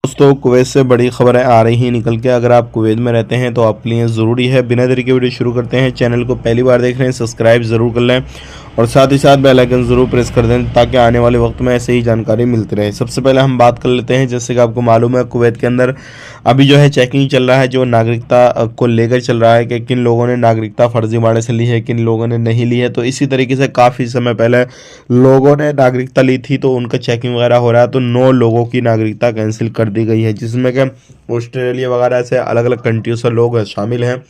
दोस्तों कुवैत से बड़ी खबरें आ रही हैं निकल के। अगर आप कुवैत में रहते हैं तो आपके लिए ज़रूरी है। बिना देरी के वीडियो शुरू करते हैं। चैनल को पहली बार देख रहे हैं सब्सक्राइब ज़रूर कर लें और साथ ही साथ बेल आइकन ज़रूर प्रेस कर दें ताकि आने वाले वक्त में ऐसे ही जानकारी मिलती रहे। सबसे पहले हम बात कर लेते हैं, जैसे कि आपको मालूम है कुवैत के अंदर अभी जो है चेकिंग चल रहा है, जो नागरिकता को लेकर चल रहा है कि किन लोगों ने नागरिकता फर्जीवाड़े से ली है, किन लोगों ने नहीं ली है। तो इसी तरीके से काफ़ी समय पहले लोगों ने नागरिकता ली थी तो उनका चेकिंग वगैरह हो रहा है। तो 9 लोगों की नागरिकता कैंसिल कर दी गई है, जिसमें कि ऑस्ट्रेलिया वगैरह से अलग अलग कंट्रियों से लोग शामिल हैं।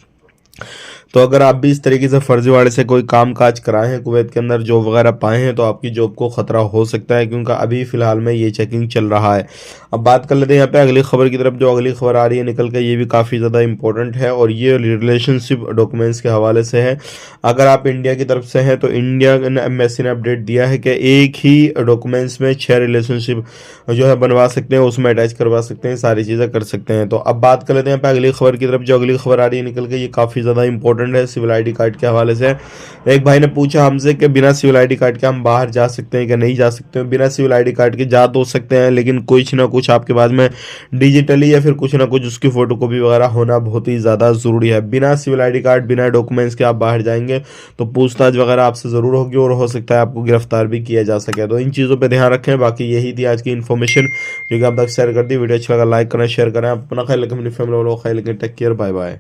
तो अगर आप भी इस तरीके से फर्जीवाड़े से कोई काम काज कराए हैं कुवैत के अंदर, जॉब वगैरह पाए हैं, तो आपकी जॉब को खतरा हो सकता है, क्योंकि अभी फिलहाल में ये चेकिंग चल रहा है। अब बात कर लेते हैं यहाँ पे अगली खबर की तरफ। जो अगली खबर आ रही है निकल के, ये भी काफ़ी ज़्यादा इंपॉर्टेंट है और ये रिलेशनशिप डॉक्यूमेंट्स के हवाले से है। अगर आप इंडिया की तरफ से हैं तो इंडिया एम्बेसी ने अपडेट दिया है कि एक ही डॉक्यूमेंट्स में 6 रिलेशनशिप जो है बनवा सकते हैं, उसमें अटैच करवा सकते हैं, सारी चीज़ें कर सकते हैं। तो अब बात कर लेते हैं यहाँ पे अगली खबर की तरफ। जो अगली खबर आ रही है निकल के, ये काफ़ी ज़्यादा इंपॉर्टेंट है सिविल आईडी कार्ड के हवाले से। एक भाई ने पूछा हमसे कि बिना सिविल आईडी कार्ड के हम बाहर जा सकते हैं कि नहीं जा सकते हैं। बिना सिविल आईडी कार्ड के जा तो सकते हैं, लेकिन कुछ ना कुछ आपके पास में डिजिटली या फिर कुछ ना कुछ उसकी फोटोकॉपी वगैरह होना बहुत ही ज़्यादा ज़रूरी है। बिना सिविल आईडी कार्ड, बिना डॉक्यूमेंट्स के आप बाहर जाएंगे तो पूछताछ वगैरह आपसे ज़रूर होगी और हो सकता है आपको गिरफ्तार भी किया जा सके। तो इन चीज़ों पर ध्यान रखें। बाकी यही थी आज की इन्फॉर्मेशन जो कि आप तक शेयर कर दी। वीडियो अच्छा लगा लाइक करें, शेयर करें। अपना ख्याल रखें, अपनी फैमिली वालों का ख्याल रखें। Take care, bye bye.